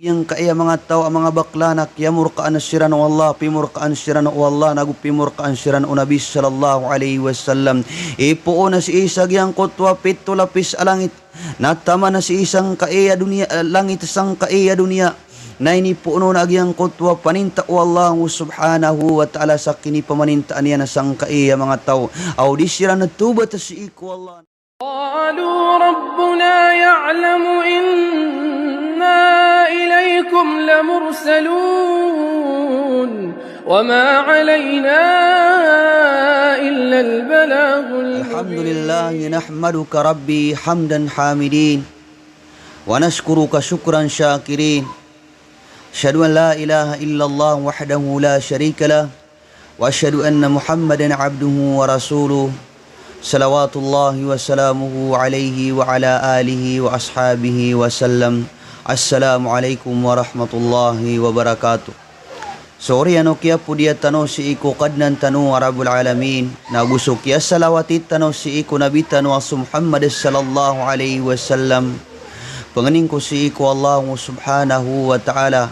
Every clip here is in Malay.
Yang kaya mga tao ang mga bakla na kiyamurkaan siran o Allah, pimurkaan siran o Allah, nagupimurkaan siran o Nabi sallallahu alaihi wasallam. Ipuo na si isag yang kutwa pito lapis alangit, natama na si isang kaya dunia, langit sang kaya dunia. Na ini puno na agyang kutwa paninta o Allah subhanahu wa ta'ala sa kini pamanintaan niya na sang kaya mga tao. Audisira na tuba ta si iku Allah. قالوا ربنا يعلم إنا إليكم لمرسلون وما علينا إلا البلاغ الحمد لله نحمدك ربي حمدا حامدين ونشكرك شكرا شاكرين أشهد أن لا إله إلا الله وحده لا شريك له وأشهد أن محمدا عبده ورسوله صلوات الله وسلامه عليه وعلى آله وأصحابه وسلم. السلام عليكم ورحمة الله وبركاته. Sorry ano kaya po dia tano si iku kadnan tano Rabbul Alamin. Nagusok ya salawatit tano si iku Nabi tano Muhammad sallallahu alaihi wasallam. Panganing ko si iku Allah subhanahu wa ta'ala.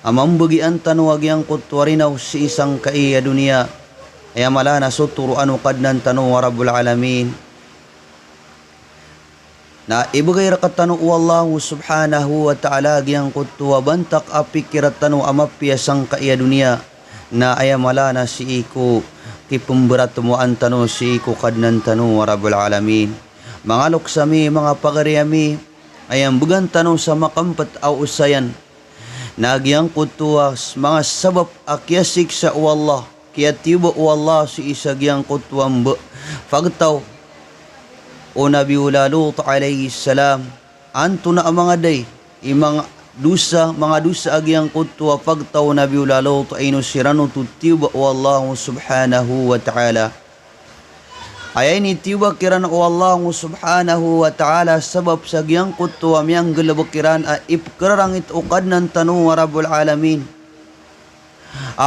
Amang bagian tano agyang kutwarinaw si isang kaiya dunia. Ay mala na suturo ano kadnan tano Rabbul Alamin. Na ibagay rakat tano Allah subhanahu wa ta'ala agyang kutwa bantak apikirat tano amapya sang kaiya dunia. Na ay mala na si iku kipumberat tumuan tano si iku kadnan tano Rabbul Alamin. Mga luksami, mga pagariyami, ayang bugan tanong sa makampat au usayan. Nagyang kutuwas, mga sabab akyasik sa Allah, kaya tiba Allah si isagyang kutuwang fagtaw. O Nabi Lut alayhi salam, anto na ang mga day, mga dusa agyang kutuwa fagtaw Nabi Lut ay nusirano tutiba Allah subhanahu wa ta'ala. Ay ni tiba kiran o Allah subhanahu wa ta'ala sabab sa giyang kutwa miyang galabakiran a ipkarangit ukad ng tanu wa Rabbul Alamin.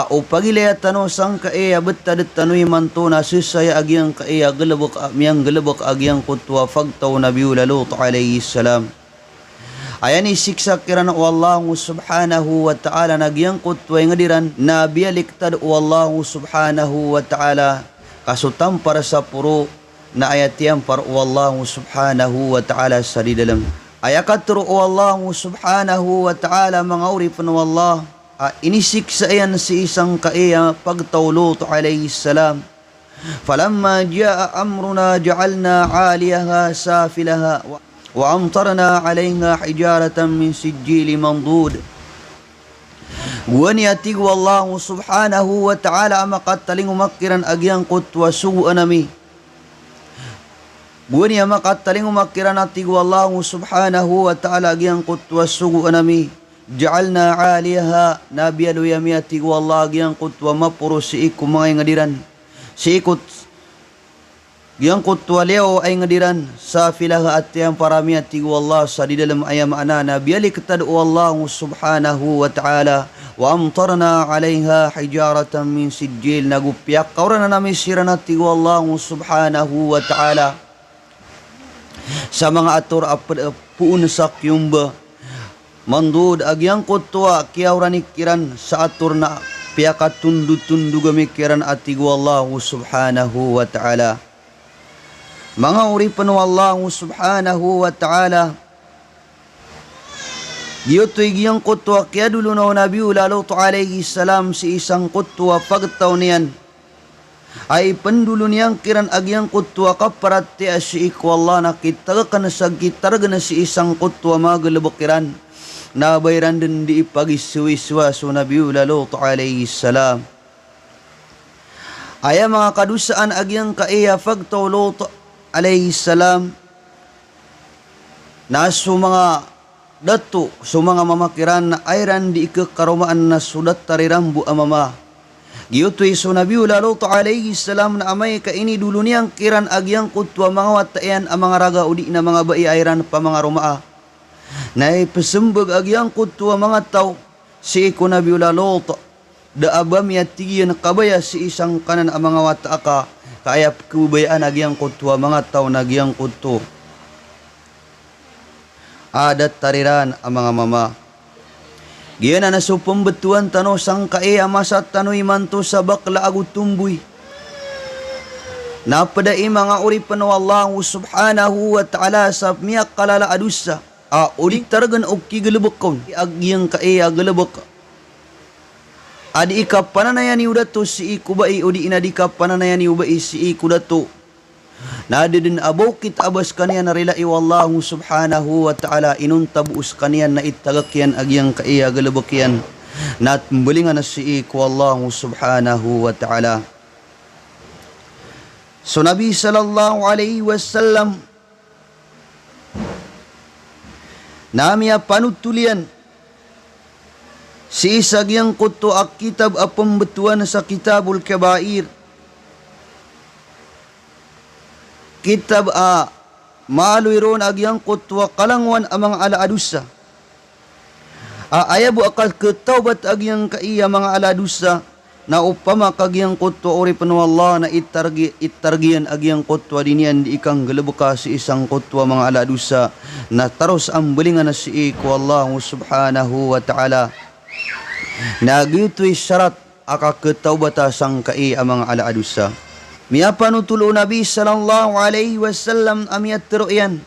O pagilaya tanu sang kaya betadat tanuy manto na sisaya agyang kaya galabak miyang galabak agyang kutwa fagtaw Nabi Lut alayhi salam. Ay ni siksa kiran o Allah subhanahu wa ta'ala nagyang kutwa ngadiran na biyaliktad o Allah subhanahu wa ta'ala. Kasutam para sa puro na ayatiyang para Allah subhanahu wa ta'ala sa didalam. Ayakatro Allah subhanahu wa ta'ala mga uripin Allah. Inisik sa iyan si isang kaya pagtawlut alayhi salam. Falamma jaa amruna ja'alna 'aliyaha safilaha wa amtarna 'alayha hijaratan min sijjili mandud. Guwani atig wallahu subhanahu wa ta'ala makataling umakiran agyang kutwa sugu anami. Guwani makataling umakiran atig wallahu subhanahu wa ta'ala agyang kutwa sugu anami. Ja'alna 'aliyaha nabiyadu yami atig wallahu agyang kutwa mapuro si iku mga ngadiran. Si ikut yang kutwa leo ay ngadiran sa filaha at yang parami atig wallahu sa di dalam ayam anana biyalik tadu wallahu subhanahu wa ta'ala. Wa amtarna 'alayha hijaratan min sijil nagupyak kauran na namin siranati Allah subhanahu wa ta'ala sa mga ator puun sa kyumba mandud agyang kutwa kiyawran ikiran sa ator na piyakat tundu gamikiran ati Allah subhanahu wa ta'ala. Mga uripan Allah subhanahu wa ta'ala Giyotoy giyang kutwa kaya dulo na Nabi Lut alayhi salam si isang kutwa pagtaw niyan ay pandulo niyang kiran agyang kutwa kaparat ti asyi iku Allah nakitaga ka na sagkitarga na si isang kutwa magalabakiran na bayran din di ipagisuwiswa so Nabi Lut alayhi salam. Ay mga kadusaan agyang kaya pagtaw Lut alayhi salam naso mga datu so mga mamakiran na ayran di ikakarumaan na sudat tarirambu amama. Giyutoy so Nabi Lut alayhi salam na amay kaini dulo niyang kiran agyang kutwa mga watayan ang mga raga udi na mga bai ayran pa mga rumaa. Na ipasembag agyang kutwa mga tao si iku Nabi Lut da abam yatiyan kabaya si isang kanan ang mga wataaka kaya kubayaan agyang kutwa mga tao nagyang kutwa. adat tariran ang mga mama. Giyan na nasupong betuan tano sang kae amasat tano imanto sa bakla agu tumbuy. Napadai mga uri pano Allah subhanahu wa ta'ala sa miyak kalala adusa. Udik taragan o kigalabakon. Agyang kae agalabak. Adi ika pananayani udato si iku bai udi inadika pananayani ubai si iku dato. Nadidin abokit abas kanian narilai wallahu subhanahu wa ta'ala inuntabus kanian na itagakyan agyang kae agalabakyan. Nat mbalingan na si iku wallahu subhanahu wa ta'ala. So Nabi sallallahu alaihi wasallam namiya panutulian si isagyang kuto ak kitab apang betuan sa kitabul kabair. Kitab maluiron agyang kuto kalangwan amang alaadusa. Ayabu akal ketaubat agyang kaiya mga alaadusa. Na upama kagyang kutwa ori panu Allah na itargian agyang kutwa dinian di ikang galabuka si isang kutwa mga aladusa na taros ang bulingan na si iku Allah subhanahu wa ta'ala na gito'y syarat aka ketaubata sang kai ang mga aladusa. Miyapan utulo Nabi sallallahu alaihi wasallam amiyat teruyan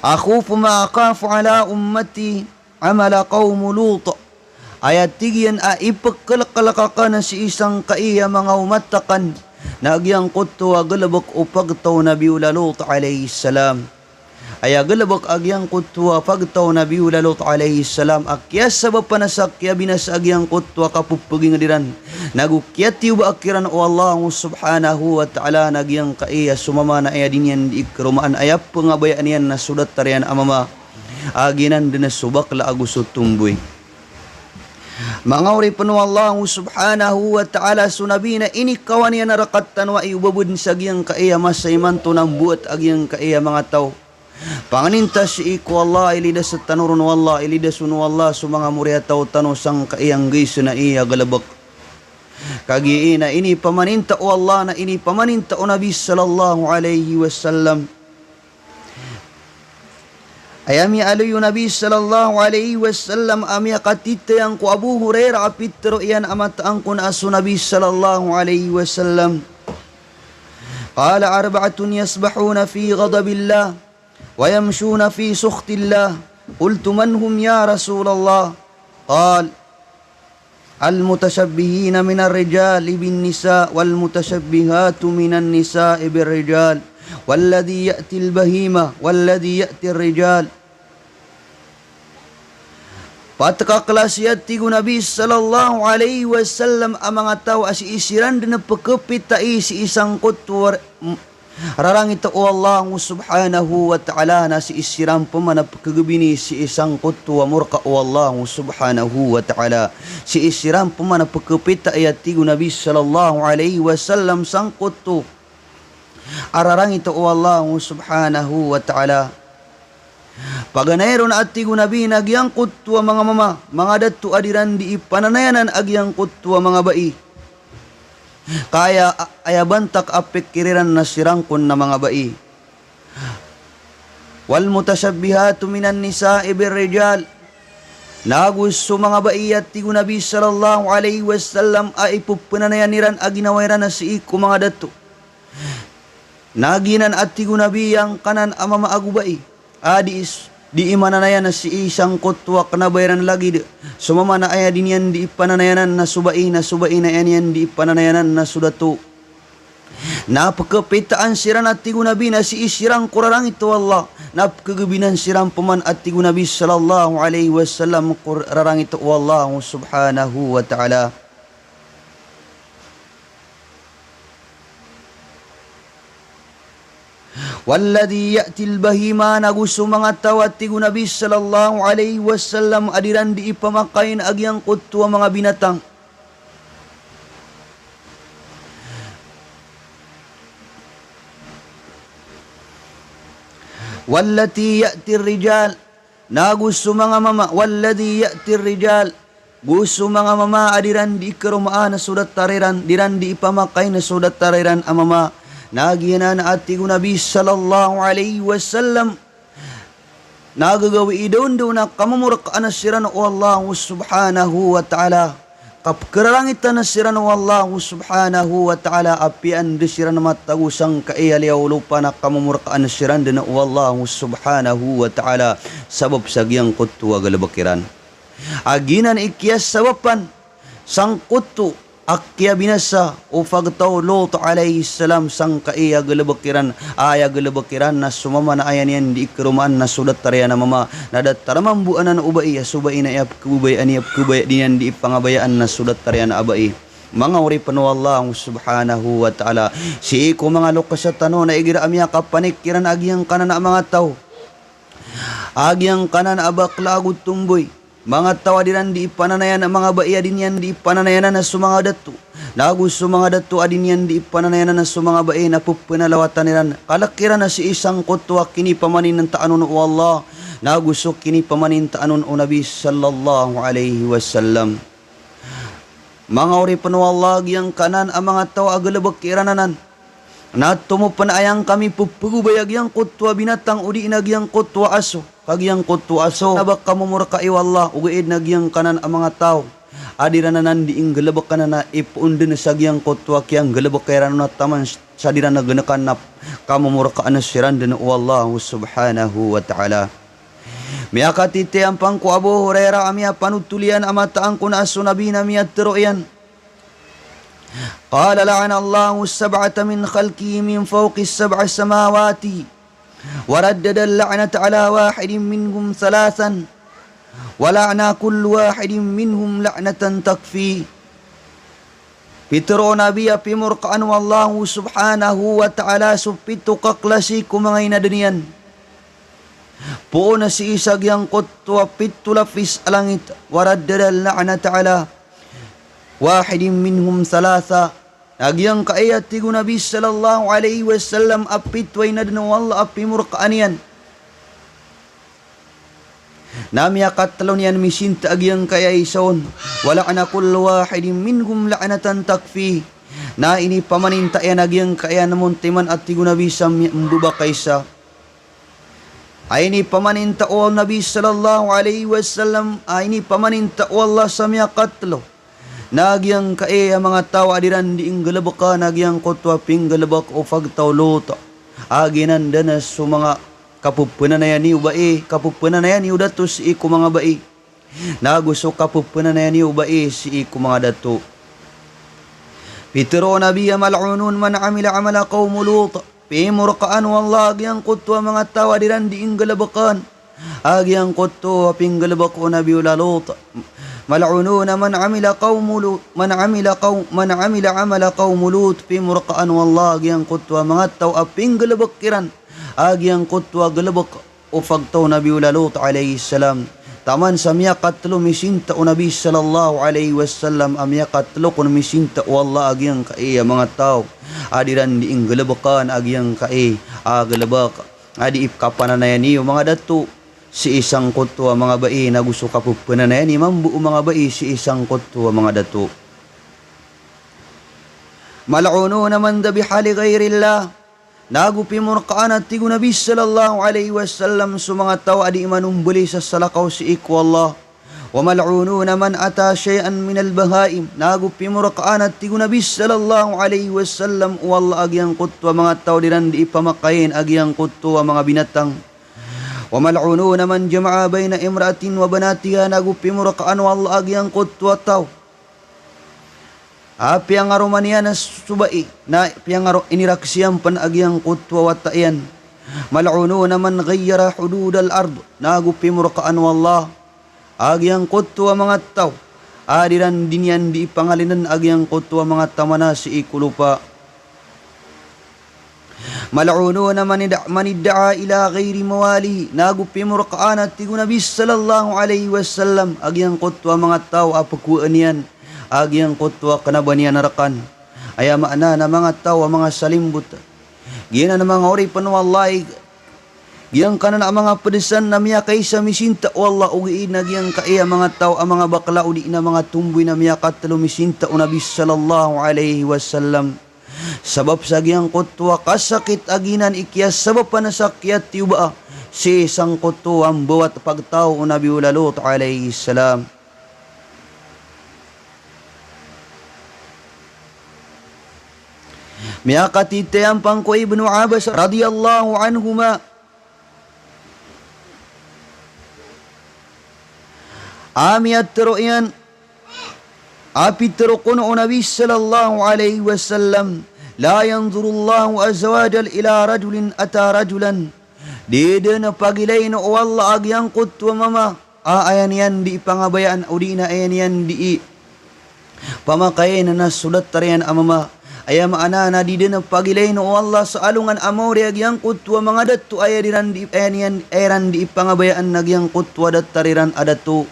akhufu ma akafu ala ummati amala qawmu Lut. Ayat tigian ipagkalakalakakan si isang kaiya mga umatakan na agyang kuto agalabak upagtaw Nabi Lut alayhi salam. Ay agalabak agyang kuto pagtaw Nabi Lut alayhi salam akyas sabab panasakya binas agyang kuto kapupuging diran. Nagukyati ba akiran o Allah subhanahu wa ta'ala nagyang kaiya sumama na ayadin yan di ikrumaan ayap pengabayaan yan na sudat tarian amama aginan din na subak la agusutumboy. Mga uri panu Allah subhanahu wa ta'ala sunabi na ini kawan yan narakatan wa iubabud sa agyang kaiya masayman to ng buat agyang kaiya mga tao. Panganintas si iku Allah ilidas sa tanurun wallah ilidas unu Allah sa mga muriya tao tano sang kaiyang gayso na iya galabak. Kagiin na ini pamaninta o Allah na ini pamaninta o Nabi sallallahu alaihi wasallam. Ayami aluyo Nabi sallallahu alaihi wasallam amya katita yang ku Abu Hurairah apitro iyan amataan kun asu Nabi sallallahu alaihi wasallam. Qala arba'atun yasbahuna fi ghadabillah wa yamshuna fi sukhtillah. Qultu man hum ya Rasulullah? Qal al-mutashabbihina minar rijali bin nisa wal mutashabbihatu minan nisa'i bir rijal. والذي يأتي البهيمة والذي يأتي الرجال. Patakaklasiyat tigo Nabi sallallahu alaihi wasallam ang mga tao as isiran din na pagkapitai si isang kutwar rarang ito o Allah subhanahu wa ta'ala na si isiran pamanap kagabini si isang kutwa murka o Allah subhanahu wa ta'ala si isiran pamanap pagkapitai at tigo Nabi sallallahu alaihi wasallam sang kutwa ararang ito o Allah subhanahu wa ta'ala. Paganayron at tigo Nabi nagyang kutwa mga mama, mga datu adiran di ipananayanan agyang kutwa mga bai. Kaya ayabantak apik kiriran na sirangkon na mga bai. Wal mutashabbihatu minan nisa'i birrijal. Nagusto mga bai at tigo Nabi sallallahu alaihi wasallam ay ipupananayaniran aginawairan na si iku mga datu. Naginan at tigo Nabi yang kanan amama agubai. Di imananayan na si isang kutwa kanabayaran lagi. Sumama na aya din yan di ipananayanan na subai na yan di ipananayanan na sudatu. Napakapitaan siran at tigo Nabi na si isirang kurarang ito Allah. Napakagabinan siran paman at tigo Nabi sallallahu alaihi wasallam kurarang ito Allah subhanahu wa ta'ala. Walladhi ya'til bahima nagusto mga tawat tigo Nabi sallallahu alaihi wasallam adiran di ipamakain agyang kutwa mga binatang. Wallati ya'tir rijal nagusto mga mama walladhi ya'tir rijal gusto mga mama adiran di ikarumaan na sudat tariran diran di ipamakain na sudat tariran amama. Nagiyanan at tigo Nabi sallallahu alaihi wasallam nagagawi idon do na kamamurkaan na siran o Allah subhanahu wa ta'ala. Kapkaralangitan na siran o Allah subhanahu wa ta'ala apian di siran matagusang kaiyaliyaw lupa na kamamurkaan na siran din o Allah subhanahu wa ta'ala sabab sagyang kutu agalabakiran. Aginan ikyas sabapan sang kutu akya binasa o fagtaw Lot alayhi salam sang kaiya galabakiran aya galabakiran na sumama na ayan yan di ikrumaan na sudat tarya na mama nadataraman buanan ubay subay na iap kubay aniap kubay dinan di ipangabayaan na sudat tarya na abay. Mga uri panu Allah subhanahu wa ta'ala si ko mga lukas sa tano na igira amya kapanikiran agyang kanan na mga tao agyang kanan abakla agud tumboy. Mga tawadiran di ipananayan ang mga baiya din yan di ipananayan na sumanga datu. Nagus sumanga datu adin yan di ipananayan na sumanga baiya na pupunalawatan niran. Kalakiran na si isang kutwa kini pamanin ng taanon o Allah. Nagusok kini pamanin taanon o Nabi sallallahu alaihi wasallam. Mga uri panu Allah yang kanan ang mga tawa agalabag kirananan. Natumo panayang kami pupubayag yang kutwa binatang udi inagyang kutwa aso. Kagyang kutwa aso nabak kamumurka iwallah ugaid nagyang kanan ang mga tao. Adiranan di inggalabak kanan na ipuundin sa gyang kutwa kiyang galabak kairan na taman sa diran na ganakan na kamumurka anasiran din Allah subhanahu wa ta'ala. Miyakatite ang pangku Abu Hurairah amya panutulian amataan ko na aso nabi na miya teroyan. قال لعن الله السبعة من خلقه من فوق السبع السماوات وردد اللعنة على واحد منهم ثلاثا ولعن كل واحد منهم لعنة تكفي. Pitro nabiya pimurkaan wallahu subhanahu wa ta'ala supito kaklasi kumangay na duniyan. Po na si isag yang kutwa pitulafis alangit waraddada la'nata ala wahidin minhum thalatha. Nagyang kaayat tigo Nabi sallallahu alaihi wasallam apitway na din wallah apimurkaan yan. Namiya katalon yan misinta agyang kaya isaon. Wala na kullu wahidin minhum la'natan takfi. Na ini pamaninta yan agyang kaya namun timan at tigo Nabi sambuba kaysa. Ay ini pamaninta o Nabi sallallahu alaihi wasallam. Ay ini pamaninta o Allah samya katlo. Nagyang kaya mga tao adiran diing galabaka nagyang kutwa ping galabak o fagtaw luto. Aginan danas so mga kapupunan na yan ni ubae, kapupunan na yan ni udato si iku mga bae. Naguso kapupunan na yan ni ubae si iku mga dato. Pitro nabiya mal'unun man amila amala qawm Lut. Pimurkaan wallah agyang kutwa mga tao adiran diing galabakan. Agyang kutwa ping galabak o Nabi Lut. ملعونون من عمل عمل قوم لوط في مرقان والله agyang kutwa mga tao aping galabak kiran agyang kutwa galabak o fagtaw Nabi Lut alayhi salam taman sa miya katlo misinta o Nabi sallallahu alayhi wasallam amya katlo kun misinta wallah agyang kaiya mga tao adiran diing galabakan agyang kai galabak adi ipkapananayan niyo mga dato si isang kutwa mga bae na gusto kapupunan na yan imambuo mga bae si isang kutwa mga dato. Mal'uno naman da bihali ghairillah nagupi murkaan at tigo Nabi sallallahu alaihi wasallam sa mga tao adi manumbuli sa salakaw si iku Allah. Wa mal'uno naman ata syai'an minal bahaim nagupi murkaan at tigo Nabi sallallahu alaihi wasallam wallah agyang kutwa mga tao diran di ipamakain agyang kutwa mga binatang. وملعونون من جمع بين امرأة وبناتها nagupi murakaan wallah agyang kutwa tao. Piang aromania na subai na piang iniraksiyam pan agyang kutwa watayan. Mal'unun man ghayyara hudud al-ard nagupi murakaan wallah agyang kutwa mga tao. Adiran dinyan di pangalinan agyang kutwa mga tamana si ikulupa. Mal'uno man idda'a ila ghairi mawali nagupi murkaan at tigo Nabi sallallahu alaihi wasallam agyang kutwa mga tao apakuan yan agyang kutwa kanabanian narakan aya maana na mga tao mga salimbut gina na mga ori panwallay giyang kanan ang mga pedesan na miya kaysa misinta wallah ugiin na giyang kaya mga tao ang mga bakla udi na mga tumboy na miya katalo misinta o Nabi sallallahu alaihi wasallam. Sabab sa giyang kutwa kasakit aginan ikyas sabab pa nasakyat tiuba si isang kuto ang buwat pagtao Nabi Lut alayhi salam. Miyakatitayan pang ko Ibnu Abbas radiyallahu anhuma. Amiyat teruyan api terukuno Nabi sallallahu alaihi wasallam la yanzurullahu azza wajal ila rajulin ata rajulan dede na pagilay no walla agyang kutwa mama ayan yan di pangabayaan udina ayan yan di pamakain na sulat tarian amama aya maana na dede na pagilay no walla sa alungan amore agyang kutwa mga datu ayadiran di ayan yan eran di pangabayaan nagyang kutwa dat tariran adatu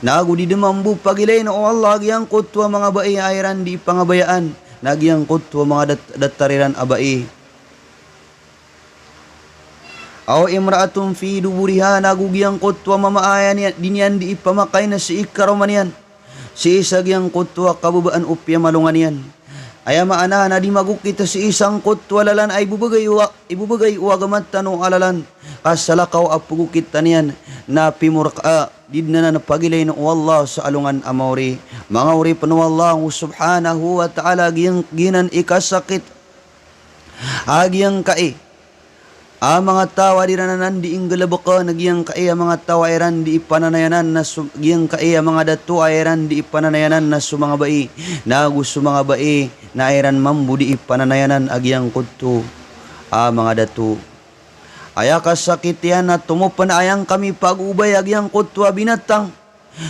nagu di demambu pagilay no Allah agyang kutwa mga bae ayran di pangabayaan nagyang kutwa mga dattariran abai aw imra'atun fi duburiha nagu gyang kutwa mamaayan dinyan di ipamakay na si ikaroman si isagyang kutwa kabubaan upya malungan yan aya maana na di magukita si isang kutwa lalan ay ibubagay uagamat tanong alalan kasalakaw apugukit tanian na pimurka didna na napagilay no Allah sa alungan amawri mga uri panu Allah subhanahu wa ta'ala ginan ikasakit agyang kai mga tawa dirananan di inggalabaka nagyang kai mga tawa iran di ipananayanan na gyang kai mga datu iran di ipananayanan na su mga bai nagu su mga bai na iran mambu di ipananayanan agyang kutto mga datu aya kasakit yan na tumupan ayang kami pag-ubay agyang kutwa binatang.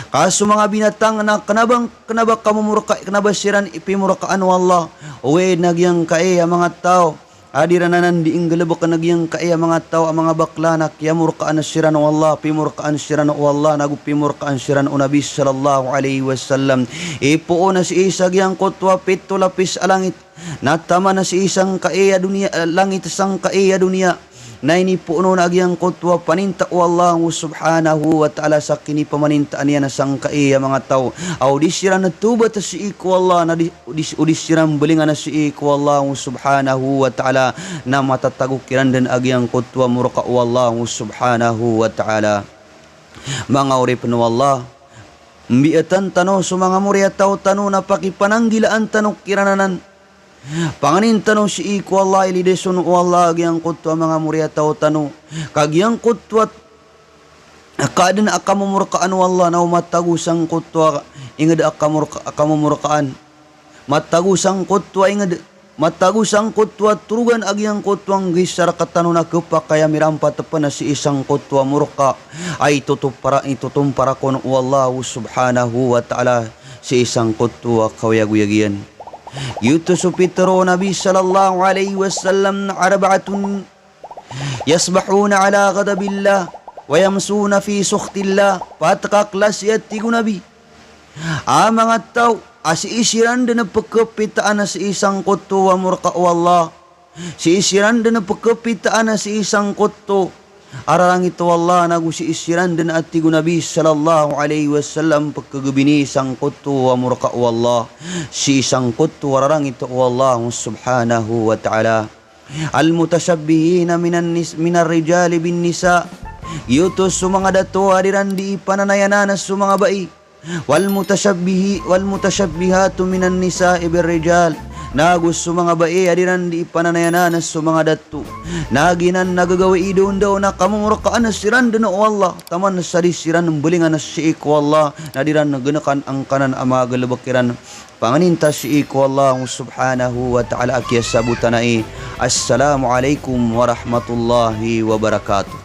Kaso mga binatang na kanabak kamumurka, kanabasiran ipimurkaan wallah. Uwe nagyang kae ang mga tao. Adirananan di inggalabak nagyang kae ang mga tao, ang mga bakla na kiyamurkaan siran wallah, pimurkaan siran wallah, nagupimurkaan siran o Nabi sallallahu alaihi wasallam. Ipuo na si isa gyang kutwa pito lapis alangit. Natama na si isang kae dunia, langit sang kae dunia. Na ini puno na agyang kutwa paninta o Allah subhanahu wa ta'ala sa kini pamanintaan niya na sangkai mga tao. Aw disiran na tubat si iku Allah na disiran belingan na si iku Allah subhanahu wa ta'ala na matatagukiran din agyang kutwa murka o Allah subhanahu wa ta'ala. Mga urip no Allah mbiatan tano so mga murya tao tano na pakipananggilaan tano kirananan panganin tanong si iku Allah ilidesun o Allah agyang kutwa mga murya tao tano kagyang kutwa kaadin akamumurkaan wallah na matagusang kutwa ingad akamumurkaan matagusang kutwa ingad matagusang kutwa turugan agyang kutwang gisar katano na kepak kaya mirampat pa na si isang kutwa murka ay itutumpara kon o Allah subhanahu wa ta'ala si isang kutwa kawayaguyagyan. Yutusu Pitro Nabi sallallahu alaihi wasallam arba'atun yasbahuna ala ghadabillah wa yamsuna fi sukhtillah patakaklas yatigu Nabi mga tao si isiran din na pagkapitaan na si isang kuto wa murka Allah si isiran din na pagkapitaan na si isang kuto ararang ito Allah nagu si isiran din at tigo Nabi sallallahu alaihi wasallam pagkagabini isang kuto wa murka Allah si isang kuto ararang ito Allah subhanahu wa ta'ala al-mutashabbihina minar rijali bin nisa yutos su mga dato adiran di pananayanan su mga bai wal mutashabbihatu minan nisa ibir rijal nagus su mga bae adiran di pananayanan su mga datu naginan nagagawi idon daw na kamumurkaan na siran dano Allah taman sa siran ng bulingan na si iku Allah nadiran naganakan ang kanan ama galabakiran panganinta si iku Allah subhanahu wa ta'ala akya sabutanai assalamu alaikum warahmatullahi wabarakatuh.